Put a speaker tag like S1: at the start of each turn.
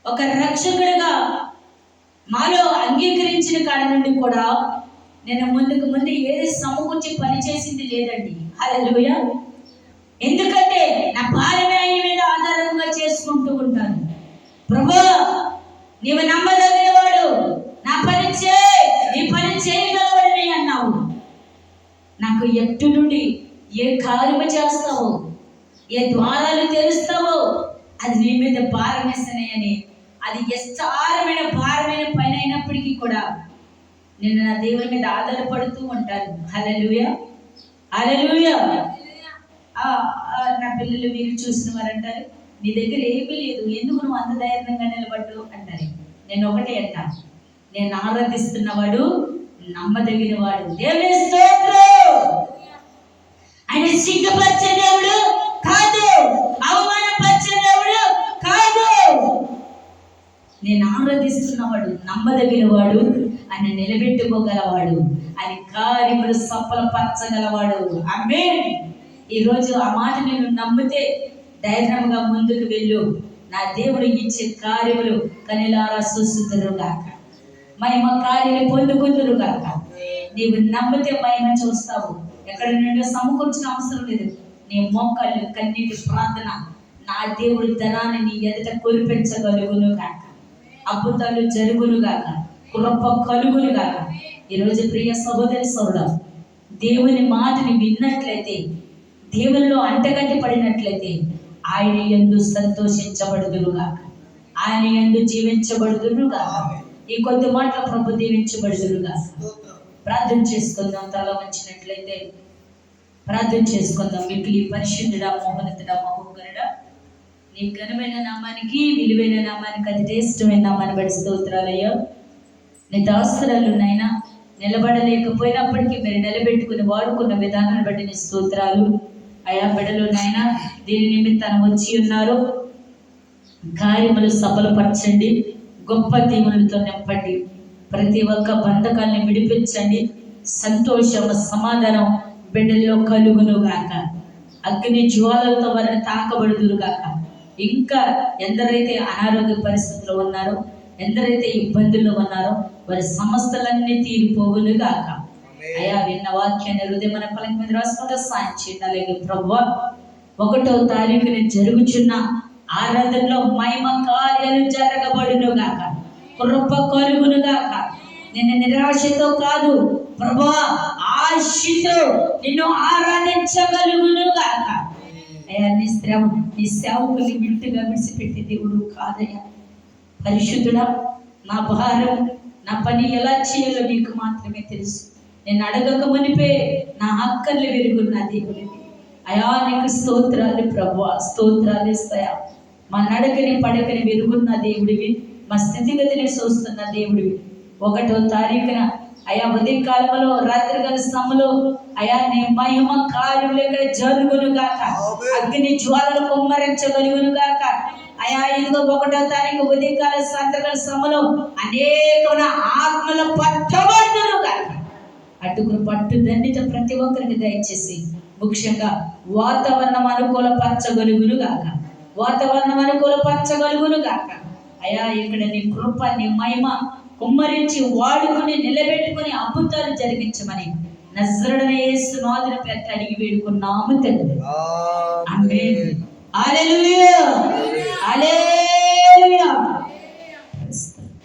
S1: ఒక రక్షకుడిగా మాలో అంగీకరించిన కాడి నుండి కూడా నేను ముందు ఏది సమకూర్చి పనిచేసింది లేదండి. హల్లెలూయా. ఎందుకంటే నా భారమే ఆయన మీద ఆధారంగా చేసుకుంటూ ఉంటాను. ప్రభువా, నీవు నమ్మదగిన వాడు, నా పని నీ పని చేయగలవాడని అన్నావు. నాకు ఎట్టు నుండి ఏ కార్యము చేస్తావో, ఏ ద్వారాలు తెరుస్తావో అది నీ మీద భారం వేస్తున్నాయని, అది విస్తారమైన భారమైన పని అయినప్పటికీ కూడా నేను నా దేవుని మీద ఆధారపడుతూ ఉంటాను. హల్లెలూయా, హల్లెలూయా. నా పిల్లలు మీరు చూసిన వారు అంటారు, నీ దగ్గర ఏమీ లేదు, ఎందుకు నువ్వు అంత ధైర్యంగా నిలబడ్డు అంటారు. నేను ఒకటే అంటా, నేను ఆరాధిస్తున్నవాడు నమ్మదగిన వాడు. దేవుని స్తోత్రం. ఆయన సిగ్గుపరిచే దేవుడు కాదు, అవమానపరిచే దేవుడు కాదు. నేను ఆరాధిస్తున్నవాడు నమ్మదగిన వాడు, ఆయన నిలబెట్టుకోగలవాడు, ఆయన కార్యములు సఫలపరచగలవాడు. ఆమేన్. ఈరోజు ఆ మాట నేను నమ్మితే ధైర్యంగా ముందుకు వెళ్ళు. నా దేవుడు ఇచ్చే కార్యములు కనిలారా చూస్తురుగాక, మహిమ కార్యాలు పొందుకుందురుగాక. నీవు నమ్మితే మహిమ చూస్తావు. ఎక్కడ నుండి సమకూర్చిన అవసరం లేదు. నీ మోకాళ్ళు కన్నీటి ప్రార్థన నా దేవుడు ధనాన్ని నీ ఎదుట కురిపించగలుగును గాక, అద్భుతాలు జరుగును గాక, కృప కలుగును గాక. ఈరోజు ప్రియ సహోదరి సోదరుడా, దేవుని మాటని విన్నట్లయితే, దేవునిలో అంటగట్టి పడినట్లయితే ఆయన యందు సంతోషించబడుదురుగాక, ఆయన యందు జీవించబడుదురుగాక. ఈ కొద్ది మాటల ప్రభు దీవించబడుదురుగాక. ప్రార్థన చేసుకుందాం. తల వంచినట్లయితే ప్రార్థన చేసుకుందాం. మిక్కిలి పరిశుద్ధుడా, మహోన్నతుడా, మహోన్నతుడా, నీ ఘనమైన నామానికి, విలువైన నామానికి, అతి శ్రేష్టమైన నామాన్ని బట్టి స్తోత్రాలయ్యా. నీ దాసురాలు నాయనా నిలబడలేకపోయినప్పటికీ మీరు నిలబెట్టుకుని వాడుకున్న విధానాన్ని బట్టి నీ స్తోత్రాలు అయా. బిడ్డలు నాయనా దీని నిమిత్తాన్ని వచ్చి ఉన్నారు, కార్యములు సఫలపరచండి, గొప్ప దీవులతో నింపండి, ప్రతి ఒక్క బంధకాల్ని విడిపించండి, సంతోషం సమాధానం బిడ్డల్లో కలుగును గాక, అగ్ని జ్వాలలతో వారిని తాకబడుదురు గాక. ఇంకా ఎందరైతే అనారోగ్య పరిస్థితుల్లో ఉన్నారో, ఎందరైతే ఇబ్బందుల్లో ఉన్నారో వారి సమస్యలన్నీ తీరిపోవును గాక. అయా విన్న వాక్యాన్ని హృదయం మన పలక మీద రాసుకుంటే సాయం చేయండి. అలాగే ప్రభువా, 1వ తారీఖున జరుగుచున్న ఆరాధనలో మహిమ కార్యాలు జరగబడును గాక, కృప కలుగును గాక. నిన్ను నిరాశతో కాదు ప్రభువా, ఆశతో నిన్ను ఆరాధించగలుగును గాక. అయ్యా నీ సేవకుని వింటుగా విడిచిపెట్టే దేవుడు కాదయ్యా. పరిశుద్ధుడా, నా భారం, నా పని ఎలా చేయాలో నీకు మాత్రమే తెలుసు. నేను అడగక మునిపే నా అక్కర్లు వెరుగున్న దేవుడివి అయా. నీకు స్తోత్రాలు ప్రభువా, స్తోత్రాలు ఇస్తాయా. మా నడకని పడకని వెరుగున్న దేవుడివి, మా స్థితిగతిని చూస్తున్న దేవుడివి. 1వ తారీఖున అయా ఉదయకాలంలో రాత్రికాల సమయంలో అయా నీ మహిమ కార్యములు ఇక్కడ జరుగును గాక, అగ్ని జ్వాలలు కుమ్మరించగలుగును గాక. అయా ఇదిగో 1వ తారీఖు ఉదయకాల సాయంత్రకాల సమయంలో అనేకమైన ఆత్మల పట్టబడును గాక. అటుకులు పట్టుదన్నిట ప్రతి ఒక్కరికి దయచేసి, ముఖ్యంగా వాతావరణం అనుకూలపరచగలుగును గాక, వాతావరణం అనుకూలపరచగలుగును గాక. అయా ఇక్కడ నీ కృప, నీ మహిమ కుమ్మరించి వాడుకుని నిలబెట్టుకుని అద్భుతాలు జరిగించమని నజరేయుడైన యేసు నామమున పేరిట అడిగి వేడుకున్నాము తండ్రి. ఆమేన్. హల్లెలూయా, హల్లెలూయా.